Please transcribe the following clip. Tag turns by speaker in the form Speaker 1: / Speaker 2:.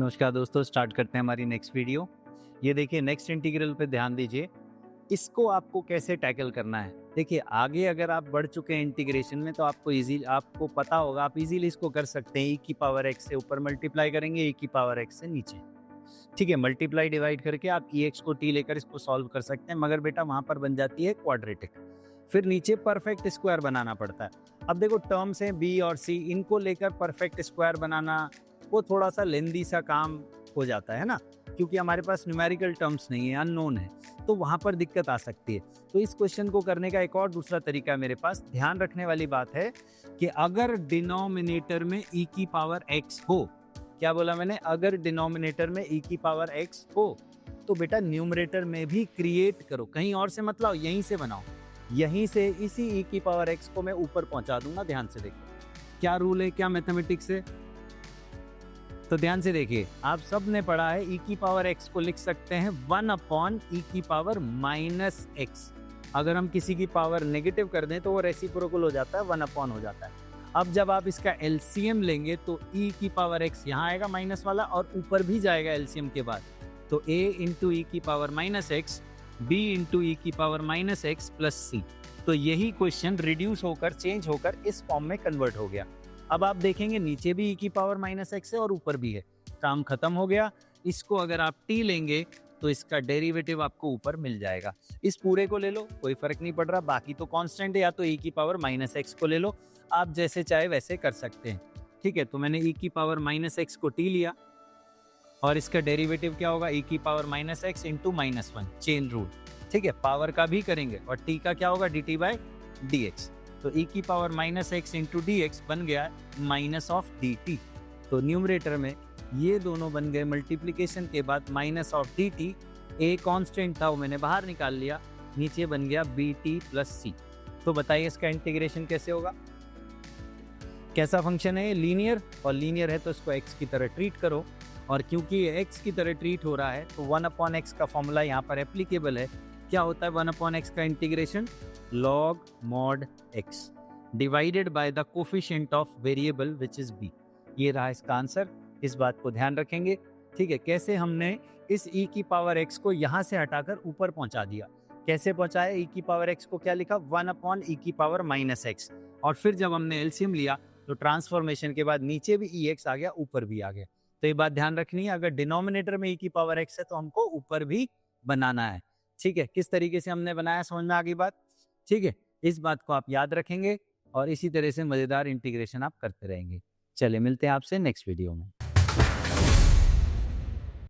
Speaker 1: नमस्कार दोस्तों, स्टार्ट करते हैं हमारी नेक्स्ट वीडियो। ये देखिए नेक्स्ट इंटीग्रल पे ध्यान दीजिए। इसको आपको कैसे टैकल करना है। देखिए आगे अगर आप बढ़ चुके हैं इंटीग्रेशन में तो आपको पता होगा, आप इजीली इसको कर सकते हैं। e की पावर x से ऊपर मल्टीप्लाई करेंगे, e की पावर x से नीचे। ठीक है, मल्टीप्लाई डिवाइड करके आप ex को t लेकर इसको सॉल्व कर सकते हैं, मगर बेटा वहां पर बन जाती है क्वाड्रेटिक। फिर नीचे परफेक्ट स्क्वायर बनाना पड़ता है। अब देखो टर्म्स हैं b और c, इनको लेकर परफेक्ट स्क्वायर बनाना वो थोड़ा सा लेंदी सा काम हो जाता है ना, क्योंकि हमारे पास न्यूमेरिकल टर्म्स नहीं है, अननोन है, तो वहां पर दिक्कत आ सकती है। तो इस क्वेश्चन को करने का एक और दूसरा तरीका है मेरे पास। ध्यान रखने वाली बात है कि अगर डिनोमिनेटर में e की पावर x हो, क्या बोला मैंने, अगर डिनोमिनेटर में e की पावर x हो तो बेटा न्यूमरेटर में भी क्रिएट करो, कहीं और से मत लाओ, यहीं से बनाओ। यहीं से इसी e की पावर x को मैं ऊपर पहुंचा दूंगा। ध्यान से देखो क्या रूल है, क्या मैथमेटिक्स है। तो ध्यान से देखिए, आप सब ने पढ़ा है e की पावर x को लिख सकते हैं 1 अपॉन e की पावर माइनस x। अगर हम किसी की पावर नेगेटिव कर दें तो वो रेसिप्रोकल हो जाता है, 1 अपॉन हो जाता है। अब जब आप इसका एलसीएम लेंगे तो e की पावर x यहाँ आएगा माइनस वाला, और ऊपर भी जाएगा एलसीएम के बाद, तो a इंटू ई की power minus x, b into e की power minus x plus c। तो यही क्वेश्चन रिड्यूस होकर, चेंज होकर इस फॉर्म में कन्वर्ट हो गया। अब आप देखेंगे नीचे भी e की पावर माइनस एक्स है और ऊपर भी है, काम खत्म हो गया। इसको अगर आप t लेंगे तो इसका डेरिवेटिव आपको ऊपर मिल जाएगा। इस पूरे को ले लो, कोई फर्क नहीं पड़ रहा, बाकी तो कांस्टेंट है, या तो e की पावर माइनस एक्स को ले लो, आप जैसे चाहे वैसे कर सकते हैं। ठीक है, तो मैंने e की पावर माइनस एक्स को t लिया और इसका डेरिवेटिव क्या होगा, e की power minus x into minus one, chain rule. ठीक है, पावर का भी करेंगे, और t का क्या होगा, dt बाय dx। तो e की power minus x into D x बन गया माइनस ऑफ डी टी। तो न्यूमरेटर में ये दोनों बन गए मल्टीप्लिकेशन के बाद minus of D T. A constant था वो मैंने बाहर निकाल लिया, नीचे बन गया बी टी प्लस सी। तो बताइए इसका इंटीग्रेशन कैसे होगा। कैसा फंक्शन है, लीनियर, और लीनियर है तो इसको एक्स की तरह ट्रीट करो, और क्योंकि ये एक्स की तरह ट्रीट हो रहा है तो 1 अपॉन एक्स का फॉर्मूला यहाँ पर एप्लीकेबल है। क्या होता है 1 अपॉन एक्स का integration, log mod x divided by the coefficient of variable which is b। ये रहा इसका आंसर, इस बात को ध्यान रखेंगे। ठीक है, कैसे हमने इस e की पावर x को यहाँ से हटाकर ऊपर पहुंचा दिया, कैसे पहुंचाया, e की पावर x को क्या लिखा, 1 अपॉन e की पावर माइनस एक्स, और फिर जब हमने एलसीएम लिया तो ट्रांसफॉर्मेशन के बाद नीचे भी ex आ गया, ऊपर भी आ गया। तो ये बात ध्यान रखनी है, अगर डिनोमिनेटर में e की पावर x है तो हमको ऊपर भी बनाना है। ठीक है, किस तरीके से हमने बनाया समझ में आ गई बात। ठीक है, इस बात को आप याद रखेंगे और इसी तरह से मजेदार इंटीग्रेशन आप करते रहेंगे। चलिए मिलते हैं आपसे नेक्स्ट वीडियो में।